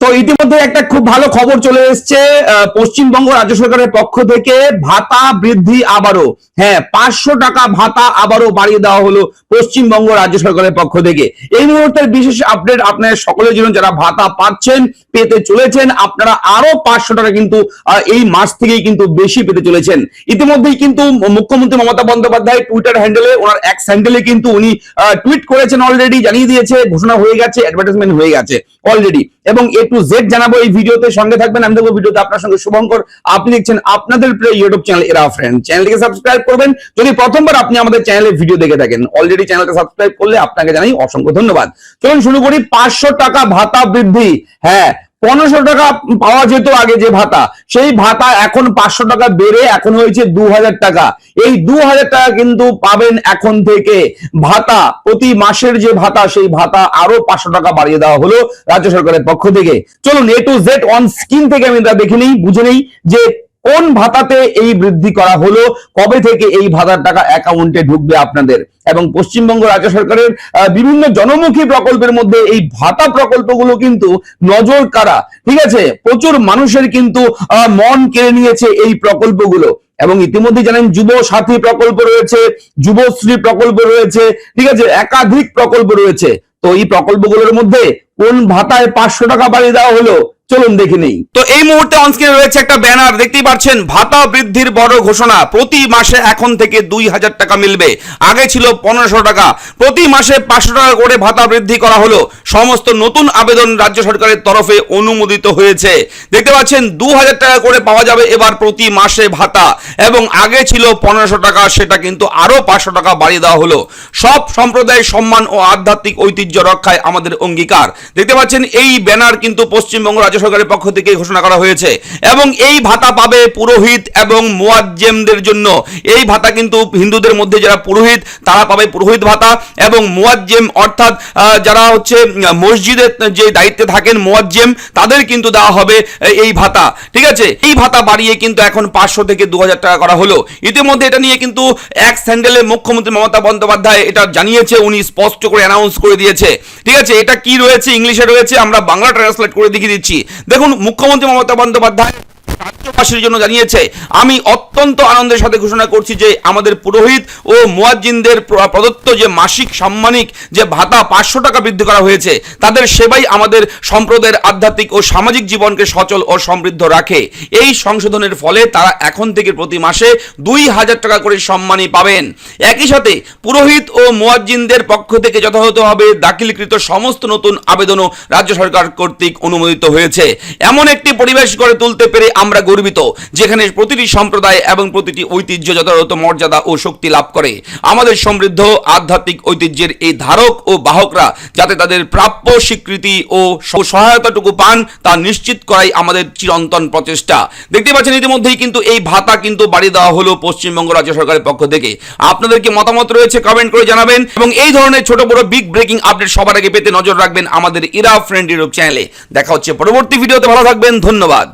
তো ইতিমধ্যে একটা খুব ভালো খবর চলে এসেছে পশ্চিমবঙ্গ রাজ্য সরকারের পক্ষ থেকে ভাতা বৃদ্ধি আবারও। হ্যাঁ, 500 টাকা ভাতা আবারও বাড়িয়ে দেওয়া হলো পশ্চিমবঙ্গ রাজ্য সরকারের পক্ষ থেকে। এই মুহূর্তের বিশেষ আপডেট আপনার সকলের জন্য, যারা ভাতা পাচ্ছেন, পেতে চলেছেন, আপনারা আরো 500 টাকা কিন্তু এই মাস থেকেই কিন্তু বেশি পেতে চলেছেন। ইতিমধ্যেই কিন্তু মুখ্যমন্ত্রী মমতা বন্দ্যোপাধ্যায় টুইটার হ্যান্ডেলে, ওনার এক্স হ্যান্ডেলে কিন্তু উনি টুইট করেছেন, অলরেডি জানিয়ে দিয়েছে, ঘোষণা হয়ে গেছে, অ্যাডভার্টাইজমেন্ট হয়ে গেছে অলরেডি। এবং A to Z জানাবো এই ভিডিওতে, সঙ্গে থাকবেন। আমি দেখবো ভিডিওতে আপনার সঙ্গে শুভঙ্কর। আপনি দেখছেন আপনাদের প্রিয় ইউটিউব চ্যানেল এরা ফ্রেন্ড। চ্যানেলটিকে সাবস্ক্রাইব করবেন যদি প্রথমবার আপনি আমাদের চ্যানেলে ভিডিও দেখে থাকেন। অলরেডি চ্যানেলটা সাবস্ক্রাইব করলে আপনাকে জানাই অসংখ্য ধন্যবাদ। চলুন শুরু করি। 500 টাকা ভাতা বৃদ্ধি। হ্যাঁ, 1500 টাকা পাওয়া যেত আগে যে ভাতা, সেই ভাতা এখন 500 টাকা বেড়ে এখন হয়েছে 2000 টাকা। এই 2000 টাকা কিন্তু পাবেন এখন থেকে। ভাতা প্রতি মাসের যে ভাতা, সেই ভাতা আরো 500 টাকা বাড়িয়ে দেওয়া হলো রাজ্য সরকারের পক্ষ থেকে। চলুন A to Z on screen থেকে আমি দেখে নেই, বুঝে নেই যে কোন ভাতাতে এই বৃদ্ধি করা হলো, কবে থেকে এই ভাতার টাকা অ্যাকাউন্টে ঢুকবে আপনাদের। এবং পশ্চিমবঙ্গ রাজ্য সরকারের বিভিন্ন জনমুখী প্রকল্পের মধ্যে এই ভাতা প্রকল্পগুলো কিন্তু নজর কাড়া। ঠিক আছে, প্রচুর মানুষের কিন্তু মন কেড়ে নিয়েছে এই প্রকল্পগুলো। এবং ইতিমধ্যে জানেন যুব সাথী প্রকল্প রয়েছে, যুবশ্রী প্রকল্প রয়েছে, ঠিক আছে, একাধিক প্রকল্প রয়েছে। তো এই প্রকল্পগুলোর মধ্যে কোন ভাতায় 500 টাকা বাড়িয়ে দেওয়া হলো, চলুন দেখে নেই। তো এই মুহূর্তে অনস্ক্রিনে রয়েছে একটা ব্যানার, দেখতেই পাচ্ছেন, ভাতা বৃদ্ধির বড় ঘোষণা। প্রতি মাসে এখন থেকে 2000 টাকা মিলবে, আগে ছিল 1500 টাকা। প্রতি মাসে 500 টাকা করে ভাতা বৃদ্ধি করা হলো। সমস্ত নতুন আবেদন রাজ্য সরকারের তরফে অনুমোদিত হয়েছে। দেখতে পাচ্ছেন 2000 টাকা করে পাওয়া যাবে এবার প্রতি মাসে ভাতা, এবং আগে ছিল 1500 টাকা, সেটা কিন্তু আরো 500 টাকা বাড়িয়ে দেওয়া হলো। সব সম্প্রদায়ের সম্মান ও আধ্যাত্মিক ঐতিহ্য রক্ষায় আমাদের অঙ্গীকার। দেখতে পাচ্ছেন এই ব্যানার কিন্তু পশ্চিমবঙ্গ রাজ্য সরকারের পক্ষ থেকে ঘোষণা করা হয়েছে। এবং এই ভাতা পাবে পুরোহিত এবং মুয়াজ্জেমদের জন্য। এই ভাতা কিন্তু হিন্দুদের মধ্যে যারা পুরোহিত, তারা পাবে পুরোহিত ভাতা, এবং মুয়াজ্জেম অর্থাৎ যারা হচ্ছে মসজিদের যে দায়িত্বে থাকেন মুয়াজ্জেম, তাদের কিন্তু দেওয়া হবে এই ভাতা। ঠিক আছে, এই ভাতা বাড়িয়ে কিন্তু এখন 500 থেকে 2000 টাকা করা হলো। ইতিমধ্যে এটা নিয়ে কিন্তু এক্স হ্যান্ডেলে মুখ্যমন্ত্রী মমতা বন্দ্যোপাধ্যায় এটা জানিয়েছে, উনি স্পষ্ট করে অ্যানাউন্স করে দিয়েছে। ঠিক আছে, এটা কি রয়েছে, ইংলিশে রয়েছে, আমরা বাংলা ট্রান্সলেট করে দেখিয়ে দিচ্ছি। দেখুন, মুখ্যমন্ত্রী মমতা বন্দ্যোপাধ্যায় রাজ্যবাসীর জন্য জানিয়েছে, আমি অত্যন্ত আনন্দের সাথে ঘোষণা করছি যে আমাদের পুরোহিত ও মুয়াজ্জিনদের প্রদত্ত যে মাসিক সাম্মানিক যে ভাতা 500 টাকা বৃদ্ধি করা হয়েছে, তাদের সেবাই আমাদের সম্প্রদায়ের আধ্যাত্মিক ও সামাজিক জীবনকে সচল ও সমৃদ্ধ রাখে। এই সংশোধনের ফলে তারা এখন থেকে প্রতি মাসে 2000 টাকা করে সম্মানী পাবেন। একই সাথে পুরোহিত ও মুয়াজ্জিনদের পক্ষ থেকে যথাযথভাবে দাখিলকৃত সমস্ত নতুন আবেদনও রাজ্য সরকার কর্তৃক অনুমোদিত হয়েছে। এমন একটি পরিবেশ গড়ে তুলতে পেরে আমরা গর্বিত, যেখানে প্রতিটি সম্প্রদায় এবং প্রতিটি ঐতিহ্য যথাযথ মর্যাদা ও শক্তি লাভ করে। আমাদের সমৃদ্ধ আধ্যাত্মিক ঐতিহ্যের এই ধারক ও বাহকরা যাতে তাদের প্রাপ্য স্বীকৃতি ও সহায়তাটুকু পান, তা নিশ্চিত করাই আমাদের চিরন্তন প্রচেষ্টা। দেখতে পাচ্ছেন ইতিমধ্যেই কিন্তু এই ভাতা কিন্তু বাড়িয়ে দেওয়া হলো পশ্চিমবঙ্গ রাজ্য সরকারের পক্ষ থেকে। আপনাদের কি মতামত রয়েছে কমেন্ট করে জানাবেন, এবং এই ধরনের ছোট বড় বিগ ব্রেকিং আপডেট সবার আগে পেতে নজর রাখবেন আমাদের ইরা ফ্রেন্ড ইউটিউব চ্যানেলে। দেখা হচ্ছে পরবর্তী ভিডিওতে, ভালো থাকবেন, ধন্যবাদ।